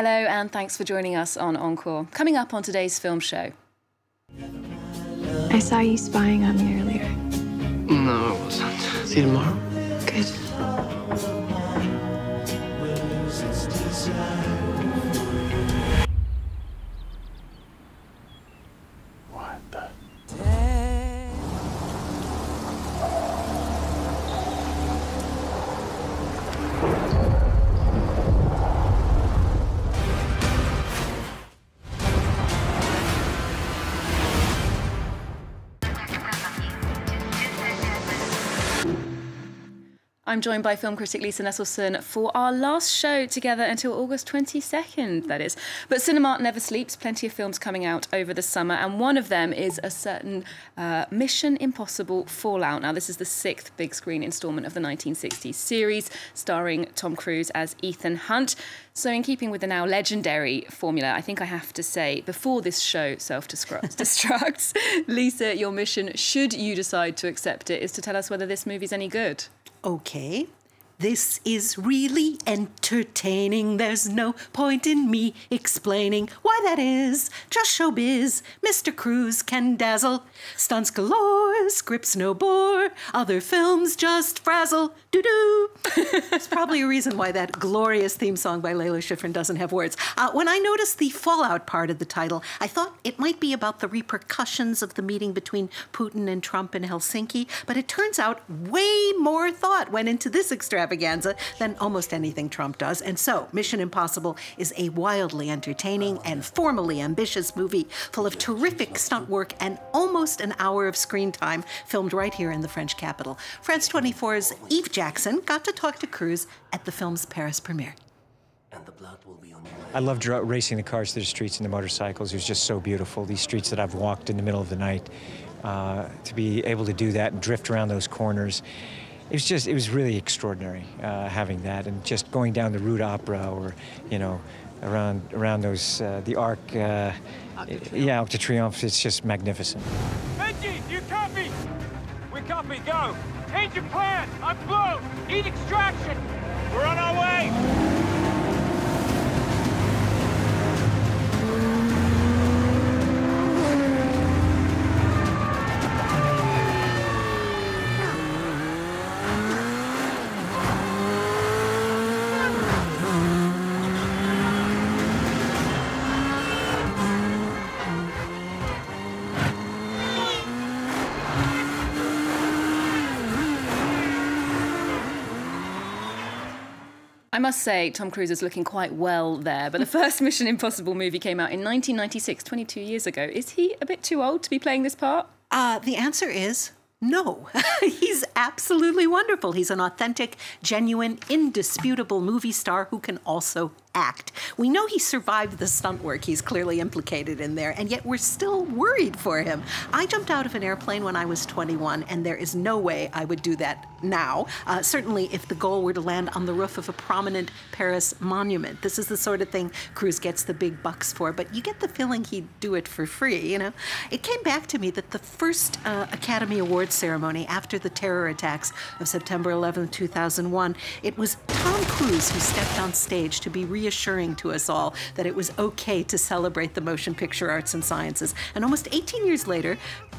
Hello and thanks for joining us on Encore. Coming up on today's film show. I saw you spying on me earlier. No, I wasn't. See you tomorrow. Good. What the? I'm joined by film critic Lisa Nesselson for our last show together until August 22nd, that is. But cinema never sleeps. Plenty of films coming out over the summer, and one of them is a certain Mission Impossible Fallout. Now, this is the 6th big screen instalment of the 1960s series, starring Tom Cruise as Ethan Hunt. So in keeping with the now legendary formula, I think I have to say, before this show self-destructs, Lisa, your mission, should you decide to accept it, is to tell us whether this movie's any good. Okay. This is really entertaining. There's no point in me explaining why that is. Just showbiz. Mr. Cruise can dazzle. Stunts galore, scripts no bore. Other films just frazzle. Doo-doo. There's probably a reason why that glorious theme song by Layla Schifrin doesn't have words. When I noticed the fallout part of the title, I thought it might be about the repercussions of the meeting between Putin and Trump in Helsinki, but it turns out way more thought went into this extravaganza than almost anything Trump does. And so, Mission Impossible is a wildly entertaining and formally ambitious movie full of terrific stunt work and almost an hour of screen time, filmed right here in the French capital. France 24's Eve Jackson got to talk to Cruise at the film's Paris premiere. I loved racing the cars through the streets and the motorcycles. It was just so beautiful. These streets that I've walked in the middle of the night, to be able to do that and drift around those corners. It was really extraordinary having that, and just going down the Rue d'Opera, or, you know, around those, the Arc, Arc de Triomphe. It's just magnificent. Benji, do you copy? We copy, go. Change your plan, unblow, need extraction. We're on our way. I must say, Tom Cruise is looking quite well there, but the first Mission Impossible movie came out in 1996, 22 years ago. Is he a bit too old to be playing this part? The answer is no. He's absolutely wonderful. He's an authentic, genuine, indisputable movie star who can also act. We know he survived the stunt work he's clearly implicated in there, and yet we're still worried for him. I jumped out of an airplane when I was 21, and there is no way I would do that now. Certainly if the goal were to land on the roof of a prominent Paris monument. This is the sort of thing Cruise gets the big bucks for, but you get the feeling he'd do it for free, you know? It came back to me that the first Academy Awards ceremony after the terror attacks of September 11, 2001, it was Tom Cruise who stepped on stage to be reassuring to us all that it was okay to celebrate the motion picture arts and sciences. And almost 18 years later,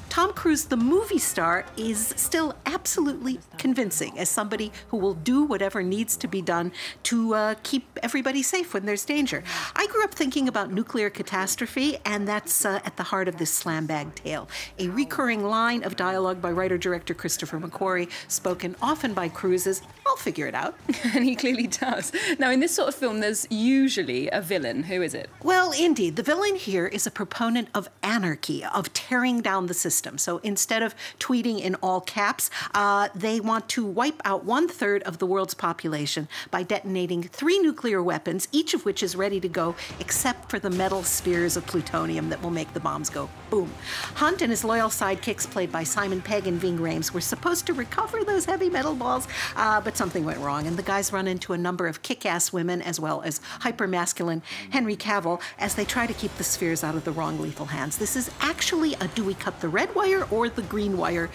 Tom Cruise, the movie star, is still absolutely convincing as somebody who will do whatever needs to be done to keep everybody safe when there's danger. I grew up thinking about nuclear catastrophe, and that's at the heart of this slam bag tale. A recurring line of dialogue by writer-director Christopher McQuarrie, spoken often by Cruise, is, "I'll figure it out." And he clearly does. Now, in this sort of film, there's usually a villain. Who is it? Well, indeed. The villain here is a proponent of anarchy, of tearing down the system. So instead of tweeting in all caps, they want to wipe out 1/3 of the world's population by detonating 3 nuclear weapons, each of which is ready to go, except for the metal spheres of plutonium that will make the bombs go boom. Hunt and his loyal sidekicks, played by Simon Pegg and Ving Rhames, were supposed to recover those heavy metal balls, but something went wrong, and the guys run into a number of kick-ass women as well as hyper-masculine Henry Cavill as they try to keep the spheres out of the wrong lethal hands. This is actually a do we cut the red wire or the green wire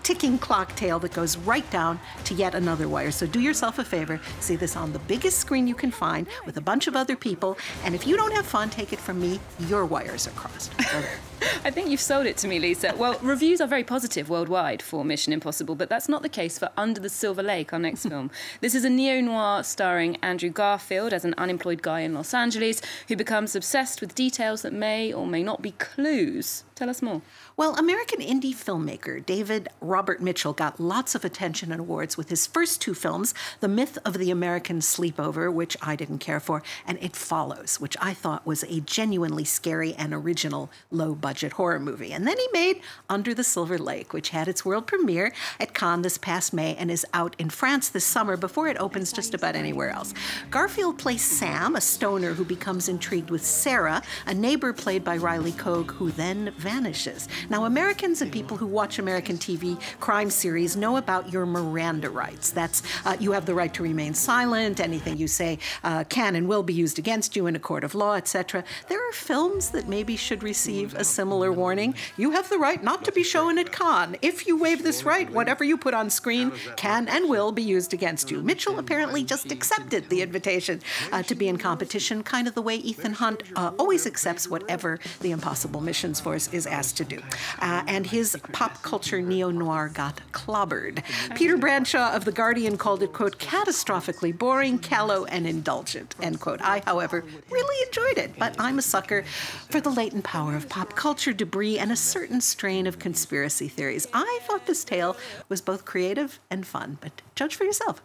ticking clock tail that goes right down to yet another wire. So do yourself a favor, see this on the biggest screen you can find with a bunch of other people, and if you don't have fun, take it from me, your wires are crossed. So there. I think you've sold it to me, Lisa. Well, reviews are very positive worldwide for Mission Impossible, but that's not the case for Under the Silver Lake, our next film. This is a neo-noir starring Andrew Garfield as an unemployed guy in Los Angeles who becomes obsessed with details that may or may not be clues. Tell us more. Well, American indie filmmaker David Robert Mitchell got lots of attention and awards with his first two films, The Myth of the American Sleepover, which I didn't care for, and It Follows, which I thought was a genuinely scary and original low-budget horror movie. And then he made Under the Silver Lake, which had its world premiere at Cannes this past May and is out in France this summer before it opens just about anywhere else. Garfield plays Sam, a stoner who becomes intrigued with Sarah, a neighbor played by Riley Cogue, who then vanishes. Now, Americans and people who watch American TV crime series know about your Miranda rights. That's you have the right to remain silent. Anything you say can and will be used against you in a court of law, etc. There are films that maybe should receive a similar warning. You have the right not to be shown at Cannes. If you waive this right, whatever you put on screen can and will be used against you. Mitchell apparently just accepted the invitation to be in competition, kind of the way Ethan Hunt always accepts whatever the Impossible Missions Force is asked to do. And his pop culture neo-noir got clobbered. Peter Bradshaw of The Guardian called it, quote, catastrophically boring, callow, and indulgent, end quote. I, however, really enjoyed it, but I'm a sucker for the latent power of pop culture debris and a certain strain of conspiracy theories. I thought this tale was both creative and fun, but judge for yourself.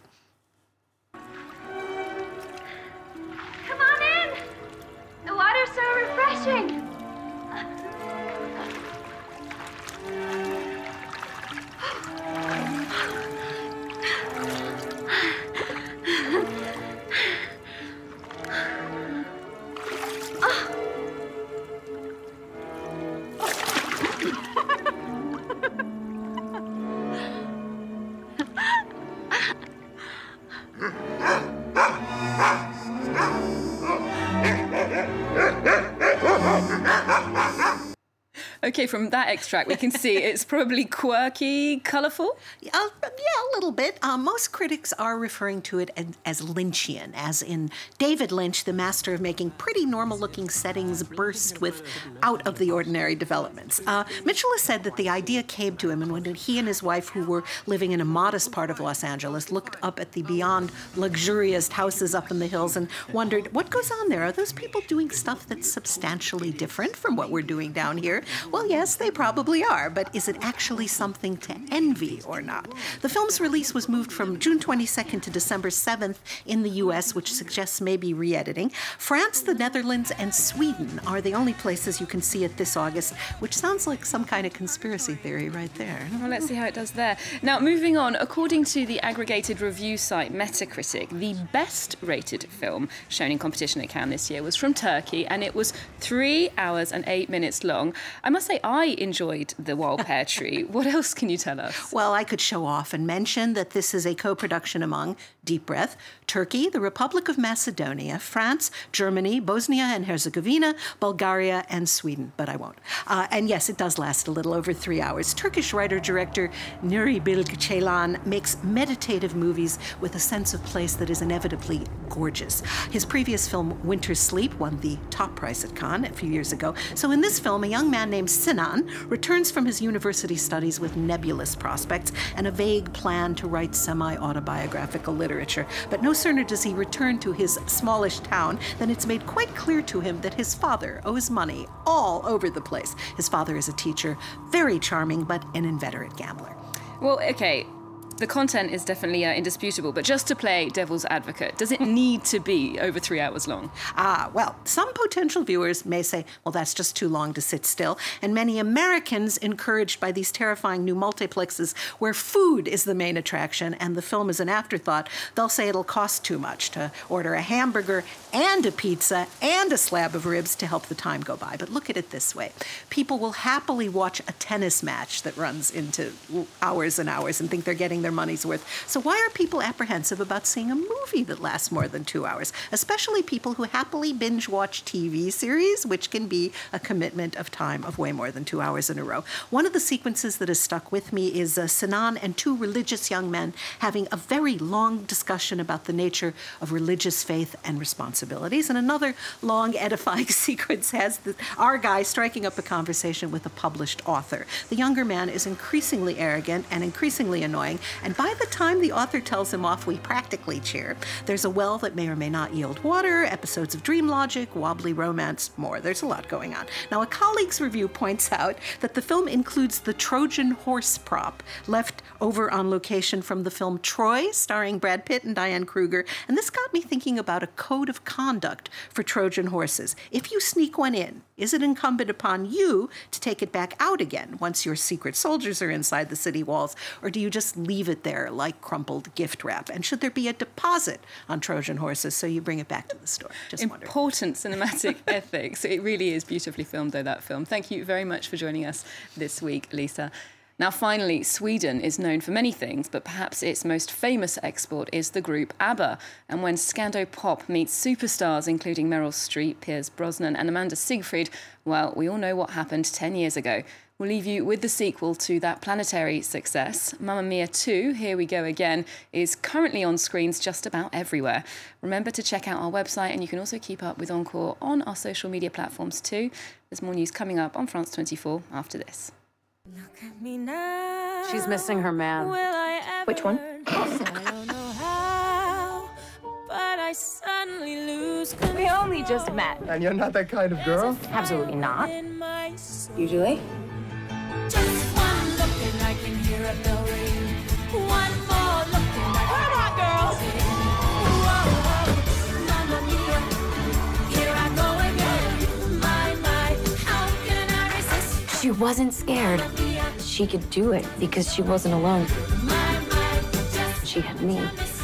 Come on in! The water's so refreshing. Okay, from that extract, we can see it's probably quirky, colourful. Yeah, a little bit. Most critics are referring to it as Lynchian, as in David Lynch, the master of making pretty normal-looking settings burst with out-of-the-ordinary developments. Mitchell has said that the idea came to him when he and his wife, who were living in a modest part of Los Angeles, looked up at the beyond luxurious houses up in the hills and wondered, what goes on there? Are those people doing stuff that's substantially different from what we're doing down here? Well, yes, they probably are, but is it actually something to envy or not? The film's release was moved from June 22nd to December 7th in the U.S., which suggests maybe re-editing. France, the Netherlands, and Sweden are the only places you can see it this August, which sounds like some kind of conspiracy theory right there. Well, let's see how it does there. Now, moving on, according to the aggregated review site Metacritic, the best-rated film shown in competition at Cannes this year was from Turkey, and it was 3 hours and 8 minutes long. I must say, I enjoyed The Wild Pear Tree. What else can you tell us? Well, I could show off and mention that this is a co-production among, deep breath, Turkey, the Republic of Macedonia, France, Germany, Bosnia and Herzegovina, Bulgaria, and Sweden, but I won't. And yes, it does last a little over 3 hours. Turkish writer-director Nuri Bilge Ceylan makes meditative movies with a sense of place that is inevitably gorgeous. His previous film, Winter's Sleep, won the top prize at Cannes a few years ago. So in this film, a young man named Sinan returns from his university studies with nebulous prospects and a vague plan to write semi-autobiographical literature. But no sooner does he return to his smallish town than it's made quite clear to him that his father owes money all over the place. His father is a teacher, very charming, but an inveterate gambler. Well, okay, the content is definitely indisputable, but just to play devil's advocate, does it need to be over 3 hours long? Well, some potential viewers may say, well, that's just too long to sit still. And many Americans, encouraged by these terrifying new multiplexes where food is the main attraction and the film is an afterthought, they'll say it'll cost too much to order a hamburger and a pizza and a slab of ribs to help the time go by. But look at it this way. People will happily watch a tennis match that runs into hours and hours and think they're getting their their money's worth. So why are people apprehensive about seeing a movie that lasts more than 2 hours? Especially people who happily binge watch TV series, which can be a commitment of time of way more than 2 hours in a row. One of the sequences that has stuck with me is Sinan and two religious young men having a very long discussion about the nature of religious faith and responsibilities. And another long, edifying sequence has our guy striking up a conversation with a published author. The younger man is increasingly arrogant and increasingly annoying, and by the time the author tells him off, we practically cheer. There's a well that may or may not yield water, episodes of dream logic, wobbly romance, more. There's a lot going on. Now, a colleague's review points out that the film includes the Trojan horse prop left over on location from the film Troy, starring Brad Pitt and Diane Kruger, and this got me thinking about a code of conduct for Trojan horses. If you sneak one in, is it incumbent upon you to take it back out again once your secret soldiers are inside the city walls, or do you just leave it there like crumpled gift wrap? And should there be a deposit on Trojan horses so you bring it back to the store? Just Important cinematic ethics. It really is beautifully filmed, though, that film. Thank you very much for joining us this week, Lisa. Now, finally, Sweden is known for many things, but perhaps its most famous export is the group ABBA. And when Scando Pop meets superstars, including Meryl Streep, Pierce Brosnan and Amanda Seyfried, well, we all know what happened 10 years ago. We'll leave you with the sequel to that planetary success. Mamma Mia 2, Here We Go Again, is currently on screens just about everywhere. Remember to check out our website, and you can also keep up with Encore on our social media platforms too. There's more news coming up on France 24 after this. Look at me now. She's missing her man. Which one? I don't know how, but I suddenly lose control. We only just met. And you're not that kind of girl? Absolutely not. In my soul. Usually. Just one look and I can hear a bell ring. One more look and I can... Come on, girls! Whoa, Mamma Mia, here I go again. My, how can I resist? She wasn't scared. She could do it because she wasn't alone. My, just She had me. miss